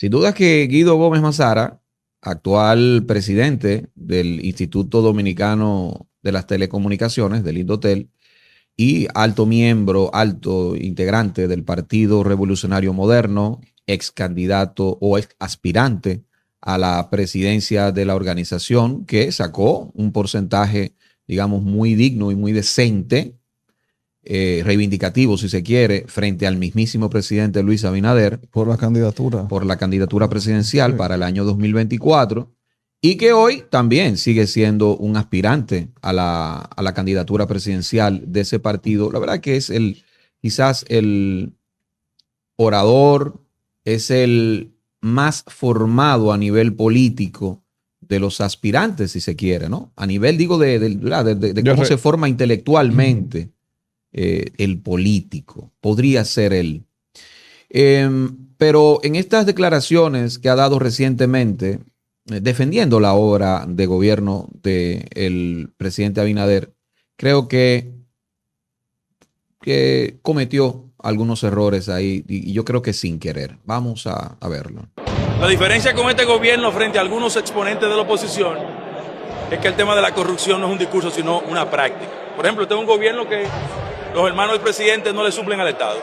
Sin duda que Guido Gómez Mazara, actual presidente del Instituto Dominicano de las Telecomunicaciones, del Indotel, y alto miembro, alto integrante del Partido Revolucionario Moderno, ex candidato o ex aspirante a la presidencia de la organización, que sacó un porcentaje, digamos, muy digno y muy decente, reivindicativo, si se quiere, frente al mismísimo presidente Luis Abinader. Por la candidatura. Por la candidatura presidencial, sí, para el año 2024. Y que hoy también sigue siendo un aspirante a la candidatura presidencial de ese partido. La verdad que es quizás el orador, es el más formado a nivel político de los aspirantes, si se quiere, ¿no? A nivel, digo, de cómo se forma intelectualmente el político. Podría ser él. Pero en estas declaraciones que ha dado recientemente, defendiendo la obra de gobierno del presidente Abinader, creo que cometió algunos errores ahí y yo creo que sin querer. Vamos a verlo. La diferencia con este gobierno frente a algunos exponentes de la oposición es que el tema de la corrupción no es un discurso, sino una práctica. Por ejemplo, este es un gobierno que los hermanos del presidente no le suplen al Estado.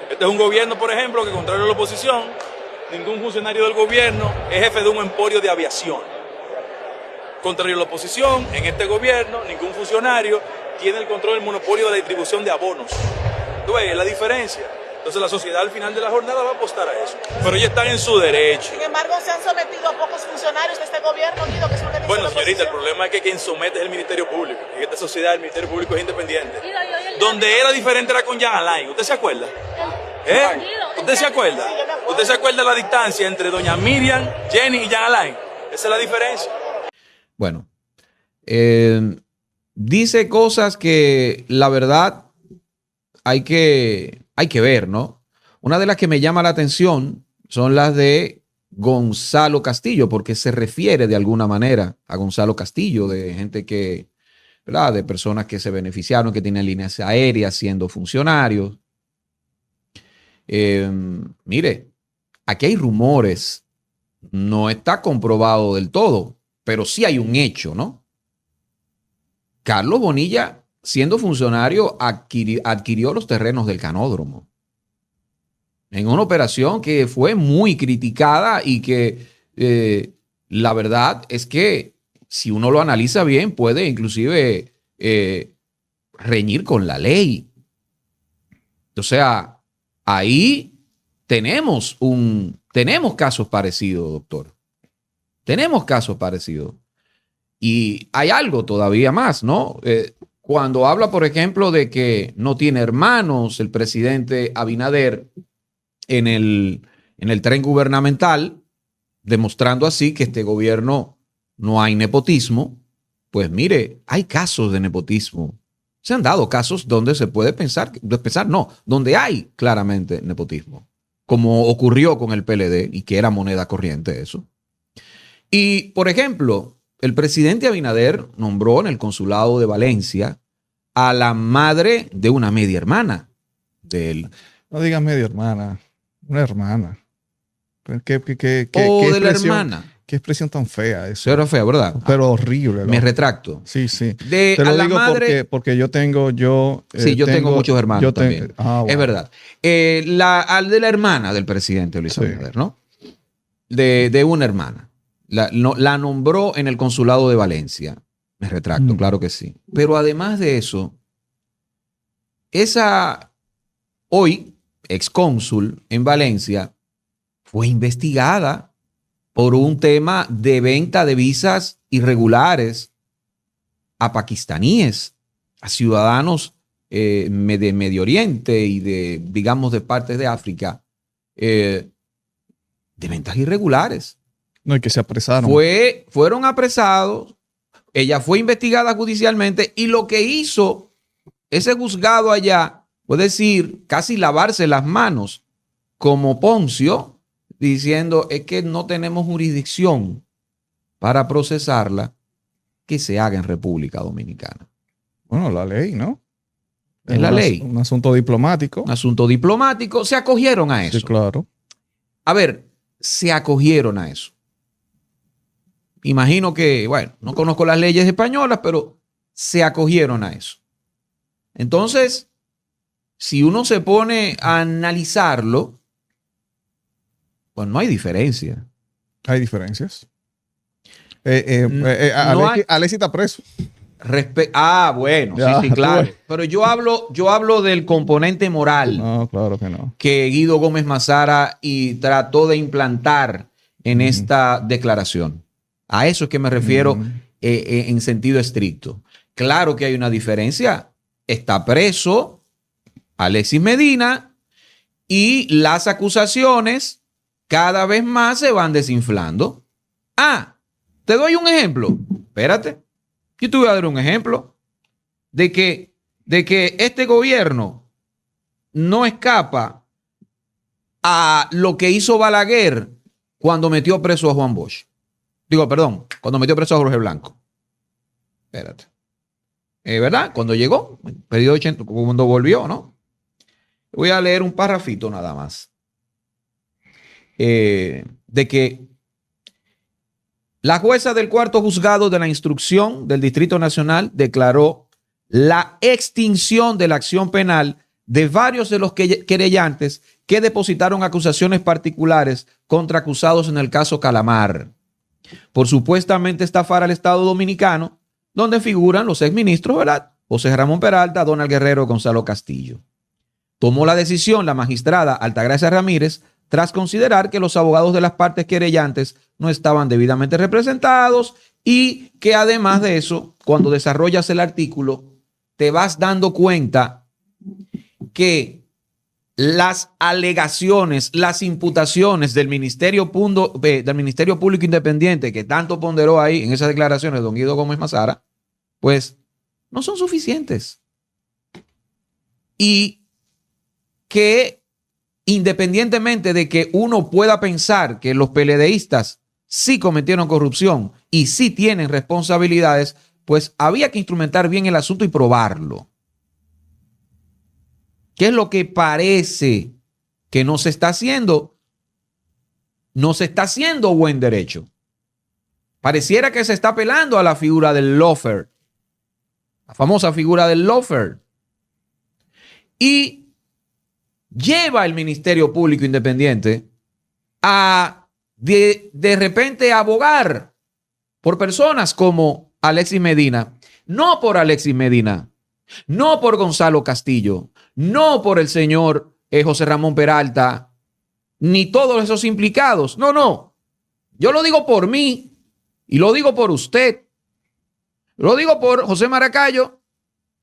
Este es un gobierno, por ejemplo, que contrario a la oposición, ningún funcionario del gobierno es jefe de un emporio de aviación. Contrario a la oposición, en este gobierno, ningún funcionario tiene el control del monopolio de la distribución de abonos. ¿Tú ves la diferencia? Entonces la sociedad al final de la jornada va a apostar a eso. Pero ellos están en su derecho. Sin embargo, se han sometido a pocos funcionarios de este gobierno, Guido, que es lo que dice Bueno, la señorita, el oposición. problema es que quien somete es el Ministerio Público. En esta sociedad el Ministerio Público es independiente. Donde era diferente era con Jean Alain. ¿Usted se acuerda? ¿Usted se acuerda? ¿Usted se acuerda de la distancia entre doña Miriam, Jenny y Jean Alain? Esa es la diferencia. Bueno, dice cosas que la verdad hay que ver, ¿no? Una de las que me llama la atención son las de Gonzalo Castillo, porque se refiere de alguna manera a Gonzalo Castillo, de gente que, ¿verdad? De personas que se beneficiaron, que tienen líneas aéreas siendo funcionarios. Mire, aquí hay rumores, no está comprobado del todo, pero sí hay un hecho, ¿no? Carlos Bonilla, siendo funcionario, adquirió los terrenos del canódromo en una operación que fue muy criticada y que la verdad es que si uno lo analiza bien puede inclusive reñir con la ley. O sea, ahí tenemos casos parecidos, doctor. Tenemos casos parecidos. Y hay algo todavía más, ¿no? Cuando habla, por ejemplo, de que no tiene hermanos el presidente Abinader en el tren gubernamental, demostrando así que este gobierno no hay nepotismo, pues mire, hay casos de nepotismo. Se han dado casos donde se puede donde hay claramente nepotismo, como ocurrió con el PLD y que era moneda corriente eso. Y, por ejemplo, el presidente Abinader nombró en el consulado de Valencia a la madre de una media hermana de él. No digas media hermana, una hermana. ¿Qué de la hermana. Qué expresión tan fea eso. Eso era fea, ¿verdad? Pero horrible. Me retracto. Sí, sí. Te lo digo madre, porque yo tengo... sí, yo tengo muchos hermanos también. Bueno. Es verdad. Al de la hermana del presidente Luis Abinader, ¿no? De una hermana. La nombró en el consulado de Valencia. Me retracto, claro que sí. Pero además de eso, esa hoy excónsul en Valencia fue investigada por un tema de venta de visas irregulares a pakistaníes, a ciudadanos de Medio Oriente y digamos, de partes de África, de ventas irregulares. No, y que se apresaron. Fueron apresados, ella fue investigada judicialmente y lo que hizo ese juzgado allá, puede decir, casi lavarse las manos como Poncio, diciendo es que no tenemos jurisdicción para procesarla, que se haga en República Dominicana. Bueno, la ley, ¿no? Es la ley. Un asunto diplomático. Un asunto diplomático. Se acogieron a eso. Sí, claro. a ver, se acogieron a eso. Imagino que, bueno, no conozco las leyes españolas, pero se acogieron a eso. Entonces, si uno se pone a analizarlo, pues no hay diferencia. Hay diferencias. No hay- Alexis está preso. Bueno, Ya, sí, claro. tú ves. Pero yo hablo del componente moral No, claro que no. que Guido Gómez Mazara y trató de implantar en esta declaración. A eso es que me refiero en sentido estricto. Claro que hay una diferencia. Está preso Alexis Medina y las acusaciones cada vez más se van desinflando. Te doy un ejemplo. Espérate. Yo te voy a dar un ejemplo de que este gobierno no escapa a lo que hizo Balaguer cuando metió preso a Juan Bosch. Cuando metió preso a Jorge Blanco. Espérate. ¿Verdad? Cuando llegó, periodo 80, cuando volvió, ¿no? Voy a leer un parrafito nada más. De que la jueza del cuarto juzgado de la instrucción del Distrito Nacional declaró la extinción de la acción penal de varios de los querellantes que depositaron acusaciones particulares contra acusados en el caso Calamar por supuestamente estafar al Estado Dominicano, donde figuran los exministros, ¿verdad? José Ramón Peralta, Donald Guerrero, Gonzalo Castillo. Tomó la decisión la magistrada Altagracia Ramírez tras considerar que los abogados de las partes querellantes no estaban debidamente representados y que además de eso, cuando desarrollas el artículo, te vas dando cuenta que las alegaciones, las imputaciones del Ministerio Público Independiente que tanto ponderó ahí en esas declaraciones de don Guido Gómez Mazara, pues no son suficientes. Y que independientemente de que uno pueda pensar que los PLDistas sí cometieron corrupción y sí tienen responsabilidades, pues había que instrumentar bien el asunto y probarlo. ¿Qué es lo que parece que no se está haciendo? No se está haciendo buen derecho. Pareciera que se está apelando a la figura del lawfare, la famosa figura del lawfare. Y lleva el Ministerio Público Independiente a de repente abogar por personas como Alexis Medina, no por Alexis Medina, no por Gonzalo Castillo, no por el señor José Ramón Peralta, ni todos esos implicados. No, no. Yo lo digo por mí y lo digo por usted. Lo digo por José Maracayo,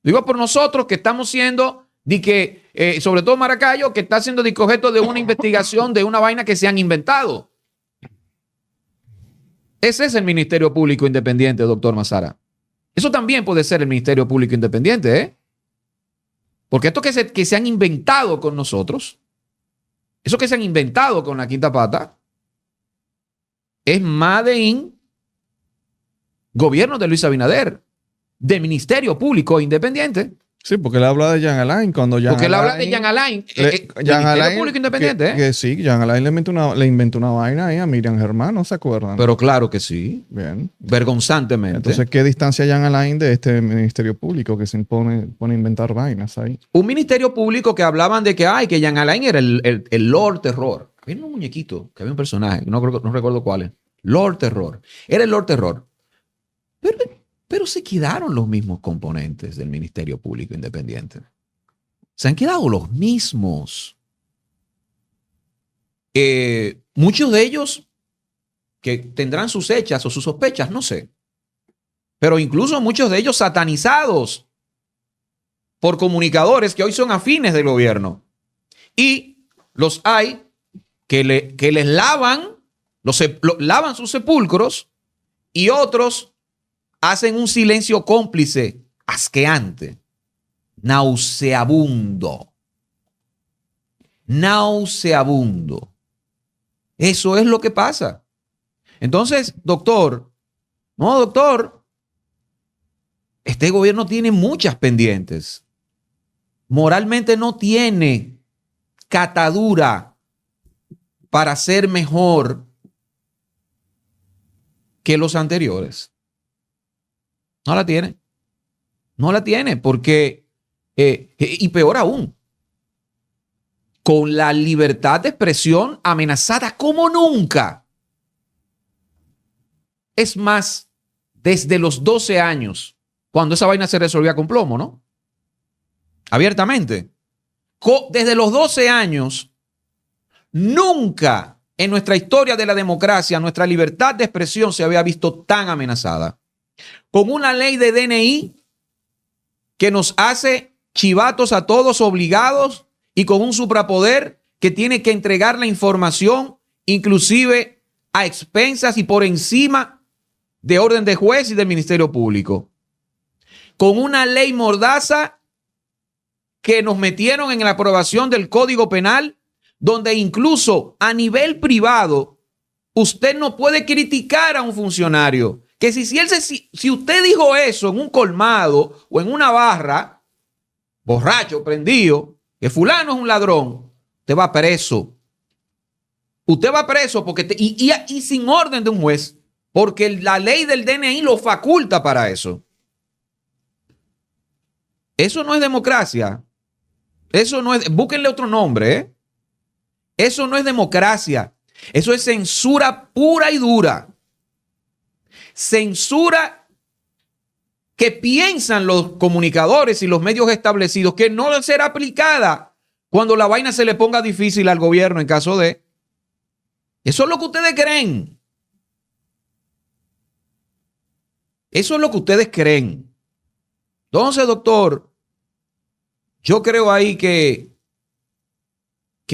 lo digo por nosotros que estamos siendo, sobre todo Maracayo, que está siendo objeto de una investigación de una vaina que se han inventado. Ese es el Ministerio Público Independiente, doctor Mazara. Eso también puede ser el Ministerio Público Independiente, ¿eh? Porque esto que se han inventado con nosotros, eso que se han inventado con la Quinta Pata, es made in gobierno de Luis Abinader, de Ministerio Público Independiente. Sí, porque él habla de Jean Alain. Porque él habla de Jean Alain, Ministerio Público Independiente. Que sí, Jean Alain le inventó una vaina ahí a Miriam Germán, ¿no se acuerdan? Pero claro que sí. Bien. Vergonzantemente. Entonces, ¿qué distancia Jean Alain de este Ministerio Público que se pone a inventar vainas ahí? Un Ministerio Público que hablaban de que Jean Alain era el Lord Terror. Había un muñequito, que había un personaje, no recuerdo cuál es. Lord Terror. Era el Lord Terror. Pero se quedaron los mismos componentes del Ministerio Público Independiente. Se han quedado los mismos. Muchos de ellos que tendrán sus hechas o sus sospechas, no sé. Pero incluso muchos de ellos satanizados por comunicadores que hoy son afines del gobierno. Y los hay que les lavan, lavan sus sepulcros y otros hacen un silencio cómplice, asqueante, nauseabundo. Nauseabundo. Eso es lo que pasa. Entonces, doctor, este gobierno tiene muchas pendientes. Moralmente no tiene catadura para ser mejor que los anteriores. No la tiene. No la tiene porque, y peor aún, con la libertad de expresión amenazada como nunca. Es más, desde los 12 años, cuando esa vaina se resolvía con plomo, ¿no? Abiertamente. Desde los 12 años, nunca en nuestra historia de la democracia, nuestra libertad de expresión se había visto tan amenazada. Con una ley de DNI que nos hace chivatos a todos obligados y con un suprapoder que tiene que entregar la información, inclusive a expensas y por encima de orden de juez y del Ministerio Público. Con una ley mordaza que nos metieron en la aprobación del Código Penal, donde incluso a nivel privado usted no puede criticar a un funcionario. Que si usted dijo eso en un colmado o en una barra, borracho, prendido, que fulano es un ladrón, usted va preso. Usted va preso porque y sin orden de un juez, porque la ley del DNI lo faculta para eso. Eso no es democracia. Eso no es, búsquenle otro nombre, ¿eh? Eso no es democracia. Eso es censura pura y dura. Censura que piensan los comunicadores y los medios establecidos que no será aplicada cuando la vaina se le ponga difícil al gobierno en caso de. Eso es lo que ustedes creen. Eso es lo que ustedes creen. Entonces, doctor, yo creo ahí que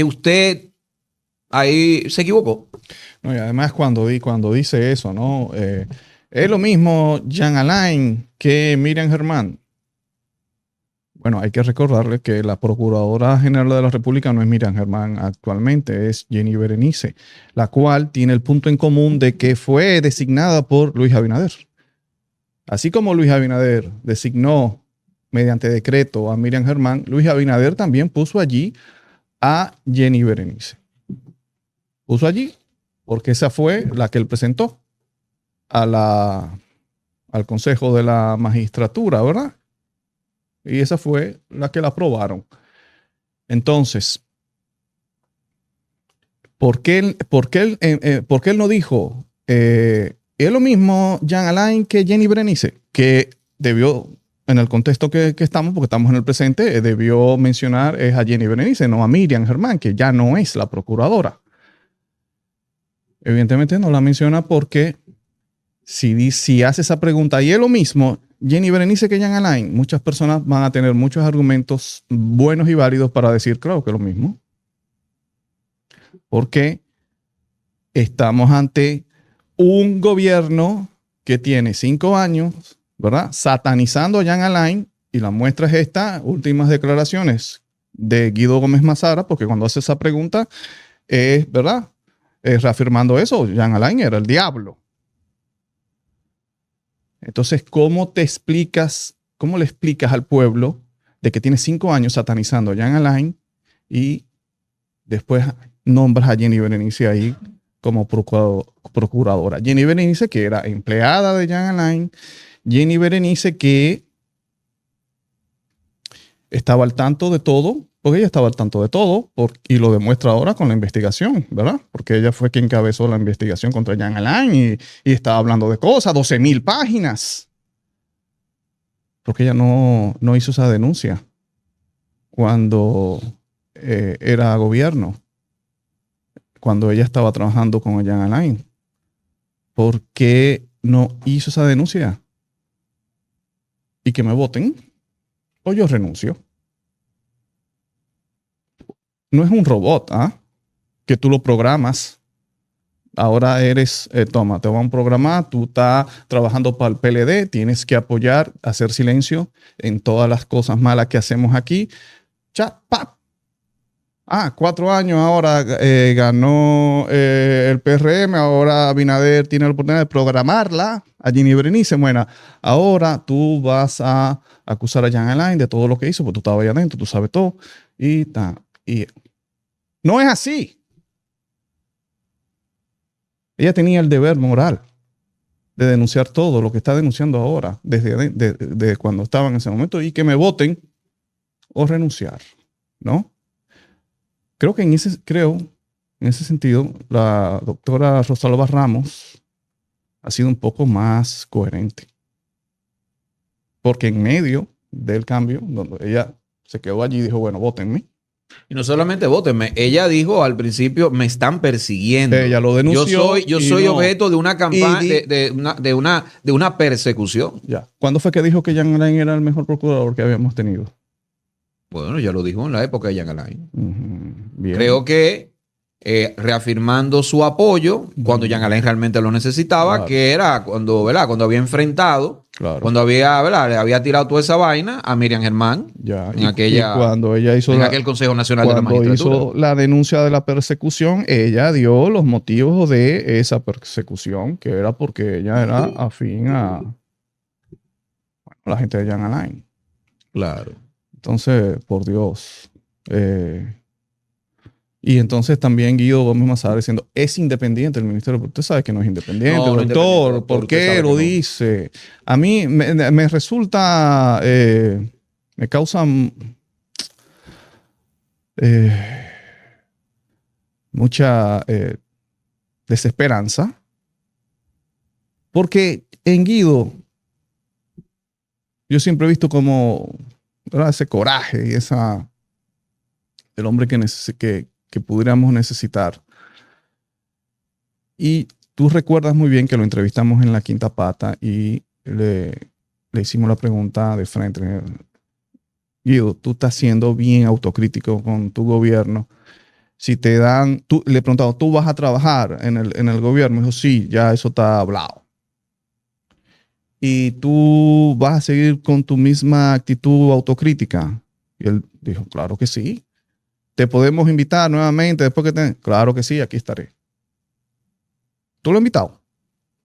usted ahí se equivocó. No, y además cuando dice eso, ¿no? Es lo mismo Jean Alain que Miriam Germán. Bueno, hay que recordarle que la Procuradora General de la República no es Miriam Germán actualmente, es Jenny Berenice, la cual tiene el punto en común de que fue designada por Luis Abinader. Así como Luis Abinader designó mediante decreto a Miriam Germán, Luis Abinader también puso allí a Jenny Berenice. Puso allí porque esa fue la que él presentó al Consejo de la Magistratura, ¿verdad? Y esa fue la que la aprobaron. Entonces, ¿por qué él no dijo, es lo mismo Jean Alain que Jenny Berenice? Que debió, en el contexto que estamos, porque estamos en el presente, debió mencionar a Jenny Berenice, no a Miriam Germán, que ya no es la procuradora. Evidentemente no la menciona porque si hace esa pregunta y es lo mismo Jenny Berenice que Jean Alain, muchas personas van a tener muchos argumentos buenos y válidos para decir, claro que es lo mismo. Porque estamos ante un gobierno que tiene 5 años, ¿verdad? Satanizando a Jean Alain, y la muestra es estas últimas declaraciones de Guido Gómez Mazara, porque cuando hace esa pregunta es, ¿verdad? Reafirmando eso, Jean Alain era el diablo. Entonces, ¿cómo le explicas al pueblo de que tiene 5 años satanizando a Jean Alain y después nombras a Jenny Berenice ahí como procuradora? Jenny Berenice, que era empleada de Jean Alain, Jenny Berenice, que estaba al tanto de todo, porque ella estaba al tanto de todo, y lo demuestra ahora con la investigación, ¿verdad? Porque ella fue quien encabezó la investigación contra Jean Alain y estaba hablando de cosas, 12,000 páginas. Porque ella no hizo esa denuncia cuando era gobierno, cuando ella estaba trabajando con Jean Alain. ¿Por qué no hizo esa denuncia? Y que me voten, o yo renuncio. No es un robot, ¿ah? Que tú lo programas. Ahora eres, toma, te van a programar, tú estás trabajando para el PLD, tienes que apoyar, hacer silencio en todas las cosas malas que hacemos aquí. ¡Pap! 4 años ahora ganó el PRM, ahora Abinader tiene la oportunidad de programarla a Jenny Berenice. Bueno, ahora tú vas a acusar a Jean Alain de todo lo que hizo, porque tú estabas ahí adentro, tú sabes todo. Y no es así. Ella tenía el deber moral de denunciar todo lo que está denunciando ahora, desde cuando estaba en ese momento, y que me voten o renunciar, ¿no? Creo que en ese sentido, la doctora Rosalba Ramos ha sido un poco más coherente. Porque en medio del cambio, donde ella se quedó allí y dijo, bueno, vótenme. Y no solamente vótenme, ella dijo al principio, me están persiguiendo. Ella lo denunció. Yo soy no, objeto de una campaña, y de una persecución. ya. ¿Cuándo fue que dijo que Jean Alain era el mejor procurador que habíamos tenido? Bueno, ya lo dijo en la época de Jean Alain. Bien. Creo que reafirmando su apoyo cuando Jean Alain realmente lo necesitaba, Claro. que era cuando, ¿verdad? Cuando había enfrentado, Claro. cuando había, ¿verdad? Le había tirado toda esa vaina a Miriam Germán Ya. en aquella, y cuando ella hizo en aquel Consejo Nacional de la cuando Magistratura. hizo la denuncia de la persecución, ella dio los motivos de esa persecución, que era porque ella era afín a la gente de Jean Alain. Claro. Entonces, por Dios. Y entonces también Guido Gómez Mazara diciendo, es independiente el ministerio. Pero usted sabe que no es independiente, No, no es doctor. independiente, ¿Por usted qué sabe lo que no. dice? A mí me resulta, me causa mucha desesperanza. Porque en Guido, yo siempre he visto como, ¿verdad?, ese coraje y el hombre que pudiéramos necesitar. Y tú recuerdas muy bien que lo entrevistamos en La Quinta Pata y le hicimos la pregunta de frente. Guido, tú estás siendo bien autocrítico con tu gobierno. Si te dan, le preguntamos, ¿tú vas a trabajar en el gobierno? Me dijo, sí, ya eso está hablado. ¿Y tú vas a seguir con tu misma actitud autocrítica? Y él dijo, claro que sí. ¿Te podemos invitar nuevamente después que te...? Claro que sí, aquí estaré. ¿Tú lo has invitado?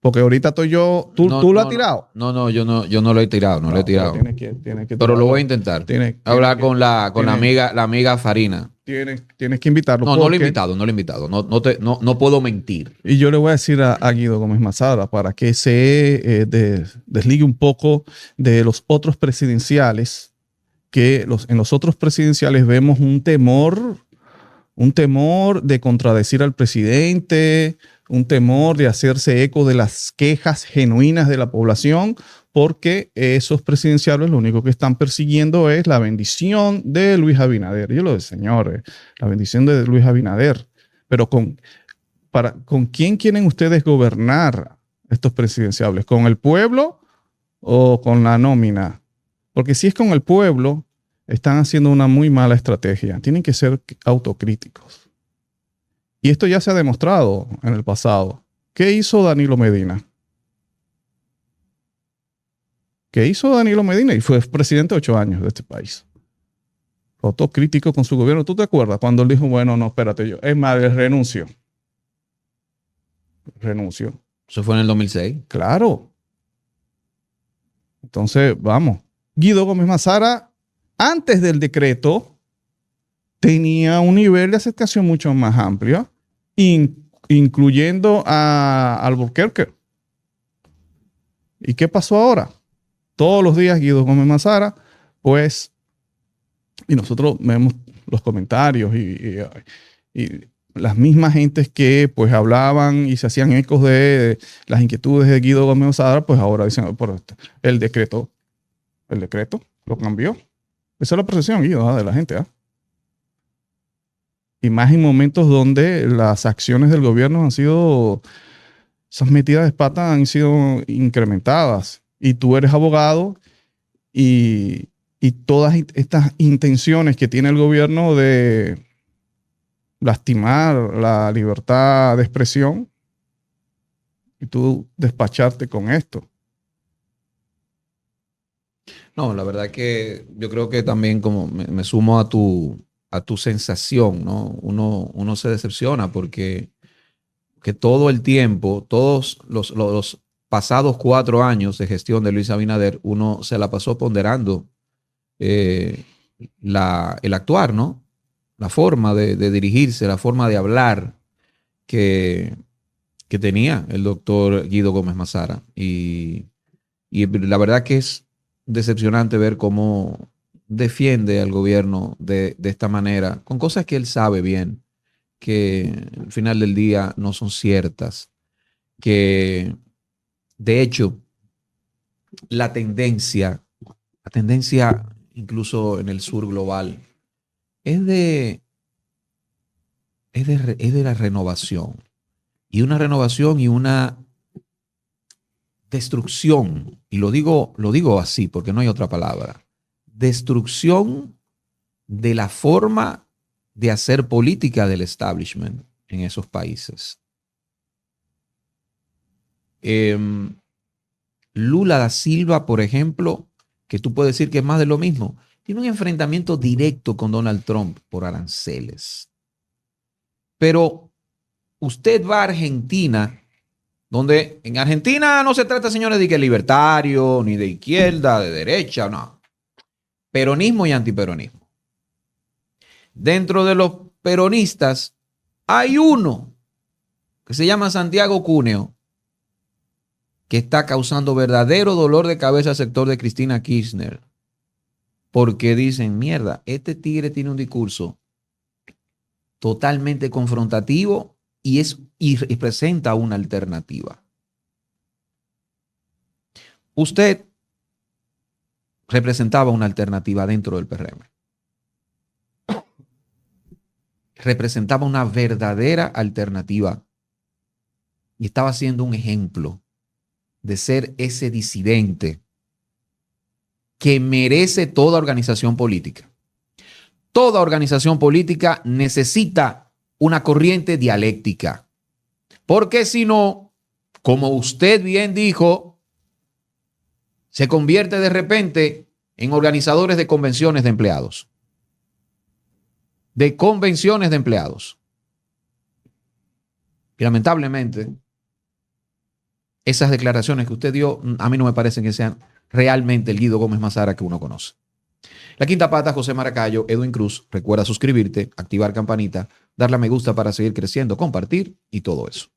Porque ahorita estoy yo... ¿Tú lo has tirado? No, yo no lo he tirado, no lo he tirado. Tienes que Pero tirarlo. lo voy a intentar. Tienes Hablar que- con la tienes- amiga Farina. Tienes que invitarlo. No lo he porque- invitado, no lo he invitado. No puedo mentir. Y yo le voy a decir a Guido Gómez Mazara para que se desligue un poco de los otros presidenciales, que en los otros presidenciales vemos un temor de contradecir al presidente, un temor de hacerse eco de las quejas genuinas de la población, porque esos presidenciales lo único que están persiguiendo es la bendición de Luis Abinader. Yo lo digo, señores, la bendición de Luis Abinader. Pero ¿con quién quieren ustedes gobernar estos presidenciales? ¿Con el pueblo o con la nómina? Porque si es con el pueblo, están haciendo una muy mala estrategia. Tienen que ser autocríticos. Y esto ya se ha demostrado en el pasado. ¿Qué hizo Danilo Medina? Y fue presidente 8 años de este país. Fue autocrítico con su gobierno. ¿Tú te acuerdas cuando él dijo, bueno, no, espérate yo? Es más, renuncio. Eso fue en el 2006. Claro. Entonces, vamos. Guido Gómez Mazara, antes del decreto, tenía un nivel de aceptación mucho más amplio, incluyendo a Albuquerque. ¿Y qué pasó ahora? Todos los días Guido Gómez Mazara, pues, y nosotros vemos los comentarios y las mismas gentes que pues hablaban y se hacían ecos de las inquietudes de Guido Gómez Mazara, pues ahora dicen, el decreto lo cambió. Esa es la percepción, Guido, de la gente. Y más en momentos donde las acciones del gobierno han sido, esas metidas de pata han sido incrementadas. Y tú eres abogado y todas estas intenciones que tiene el gobierno de lastimar la libertad de expresión y tú despacharte con esto. No, la verdad que yo creo que también como me sumo a tu sensación, ¿no? Uno se decepciona porque que todo el tiempo, todos los pasados 4 años de gestión de Luis Abinader, uno se la pasó ponderando el actuar, ¿no? La forma de dirigirse, la forma de hablar, que que tenía el doctor Guido Gómez Mazara. Y la verdad que es decepcionante ver cómo defiende al gobierno de esta manera, con cosas que él sabe bien, que al final del día no son ciertas, que de hecho la tendencia incluso en el sur global, es de la renovación. Y una renovación y una destrucción, y lo digo así porque no hay otra palabra, destrucción de la forma de hacer política del establishment en esos países. Lula da Silva, por ejemplo, que tú puedes decir que es más de lo mismo, tiene un enfrentamiento directo con Donald Trump por aranceles. Pero usted va a Argentina, donde en Argentina no se trata, señores, de que libertario, ni de izquierda, de derecha, no. Peronismo y antiperonismo. Dentro de los peronistas hay uno que se llama Santiago Cúneo, que está causando verdadero dolor de cabeza al sector de Cristina Kirchner, porque dicen, mierda, este tigre tiene un discurso totalmente confrontativo y presenta una alternativa. Usted representaba una alternativa dentro del PRM. Representaba una verdadera alternativa y estaba siendo un ejemplo de ser ese disidente que merece toda organización política. Toda organización política necesita una corriente dialéctica, porque si no, como usted bien dijo, se convierte de repente en organizadores de convenciones de empleados. De convenciones de empleados. Y lamentablemente, esas declaraciones que usted dio, a mí no me parecen que sean realmente el Guido Gómez Mazara que uno conoce. La Quinta Pata, José Maracayo, Edwin Cruz. Recuerda suscribirte, activar campanita, darle a me gusta para seguir creciendo, compartir y todo eso.